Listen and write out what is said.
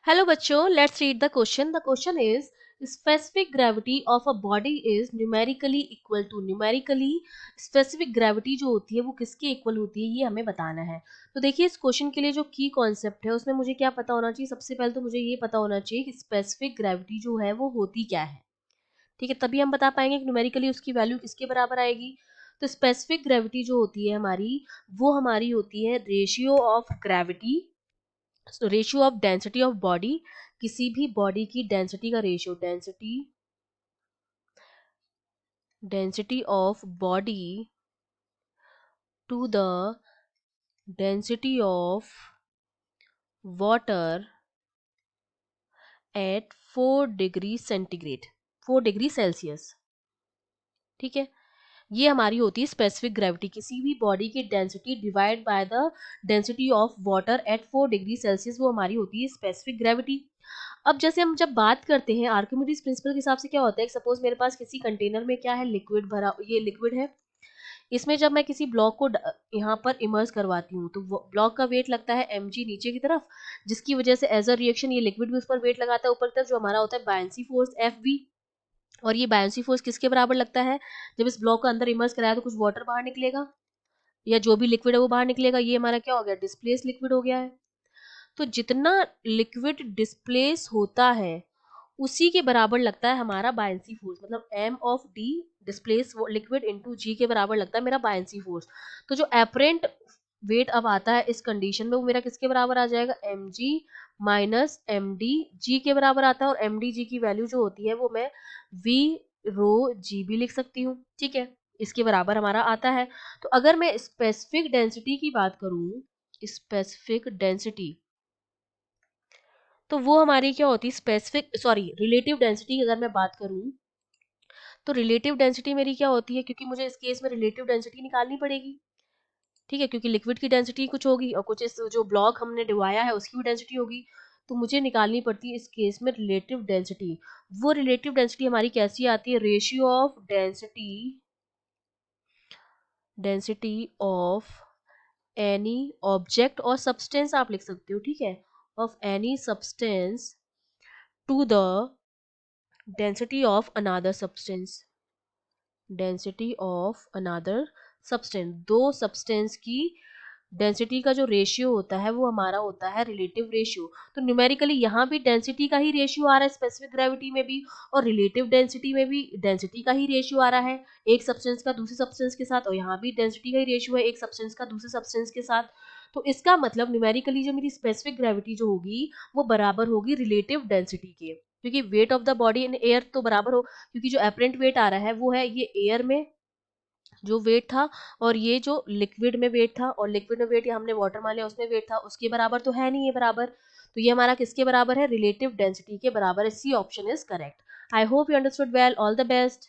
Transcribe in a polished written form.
Hello बच्चों, let's read the question. The question is specific gravity of a body is numerically equal to. Numerically specific gravity जो होती है वो किसके equal होती है, ये हमें बताना है. तो देखिए, इस क्वेश्चन के लिए जो की कॉन्सेप्ट है उसमें मुझे क्या पता होना चाहिए. सबसे पहले तो मुझे ये पता होना चाहिए कि स्पेसिफिक ग्रेविटी जो है वो होती क्या है. ठीक है, तभी हम बता पाएंगे कि न्यूमेरिकली उसकी वैल्यू किसके बराबर आएगी. तो स्पेसिफिक ग्रेविटी जो होती है हमारी, वो हमारी होती है रेशियो ऑफ ग्रेविटी. तो ratio of density of body, किसी भी बॉडी की डेंसिटी का ratio. Density of body to the density of water at 4 degree centigrade, 4 degree celsius. ठीक है, ये हमारी होती है स्पेसिफिक ग्रेविटी. किसी भी बॉडी की density divide by the density of water at 4 degree Celsius, वो हमारी होती है स्पेसिफिक ग्रेविटी. अब जैसे हम जब बात करते हैं आर्किमिडीज प्रिंसिपल के हिसाब से क्या होता है. सपोज मेरे पास किसी कंटेनर में क्या है, लिक्विड भरा, ये लिक्विड है. इसमें जब मैं किसी ब्लॉक को यहाँ पर इमर्स करवाती हूँ तो ब्लॉक का वेट लगता है mg नीचे की तरफ, जिसकी वजह से एज अ रिएक्शन ये लिक्विड भी उस पर वेट लगाता है ऊपर की तरफ, जो हमारा होता है बायंसी फोर्स Fb. और ये बायंसी फोर्स किसके बराबर लगता है, जब इस ब्लॉक को अंदर इमर्स कराया तो कुछ वाटर बाहर निकलेगा या जो भी लिक्विड है वो बाहर निकलेगा. ये हमारा क्या हो गया, डिस्प्लेस लिक्विड हो गया है. तो जितना लिक्विड डिस्प्लेस होता है उसी के बराबर लगता है हमारा बायंसी फोर्स. मतलब m of d displace liquid into g के बराबर लगता है मेरा बायंसी फोर्स. तो जो एपरेंट वेट अब आता है इस कंडीशन में, वो मेरा किसके बराबर आ जाएगा, mg माइनस md g के बराबर आता है. और md g की वैल्यू जो होती है वो मैं v रो g भी लिख सकती हूँ. ठीक है, इसके बराबर हमारा आता है. तो अगर मैं स्पेसिफिक डेंसिटी की बात करूँ, स्पेसिफिक डेंसिटी, तो वो हमारी क्या होती है, स्पेसिफिक सॉरी रिलेटिव डेंसिटी की अगर मैं बात करूं, तो रिलेटिव डेंसिटी मेरी क्या होती है, क्योंकि मुझे इस केस में रिलेटिव डेंसिटी निकालनी पड़ेगी. ठीक है, क्योंकि लिक्विड की डेंसिटी कुछ होगी और कुछ इस जो ब्लॉक हमने डिवाया है उसकी भी डेंसिटी होगी. तो मुझे निकालनी पड़ती है इस केस में रिलेटिव डेंसिटी. वो रिलेटिव डेंसिटी हमारी कैसी आती है, ratio of density of any object और सब्सटेंस आप लिख सकते हो. ठीक है, of any substance to the density of another substance. Density of another substance, दो सब्सटेंस की डेंसिटी का जो रेशियो होता है वो हमारा होता है रिलेटिव रेशियो. तो न्यूमेरिकली यहाँ भी डेंसिटी का ही रेशियो आ रहा है स्पेसिफिक ग्रेविटी में भी, और रिलेटिव डेंसिटी में भी डेंसिटी का ही रेशियो आ रहा है एक सब्सटेंस का दूसरे सब्सटेंस के साथ, और यहाँ भी डेंसिटी का ही रेशियो है एक सब्सटेंस का दूसरे सब्सटेंस के साथ. तो इसका मतलब न्यूमेरिकली जो मेरी स्पेसिफिक ग्रेविटी जो होगी वो बराबर होगी रिलेटिव डेंसिटी के, क्योंकि weight of the body in air तो बराबर हो, क्योंकि जो एपरेंट वेट आ रहा है वो है ये एयर में जो वेट था, और ये जो लिक्विड में वेट था, और लिक्विड में वेट या हमने वाटर मान लिया उसमें वेट था, उसके बराबर तो है नहीं ये बराबर. तो ये हमारा किसके बराबर है, रिलेटिव डेंसिटी के बराबर है. C option is correct. I hope you understood well. All the best.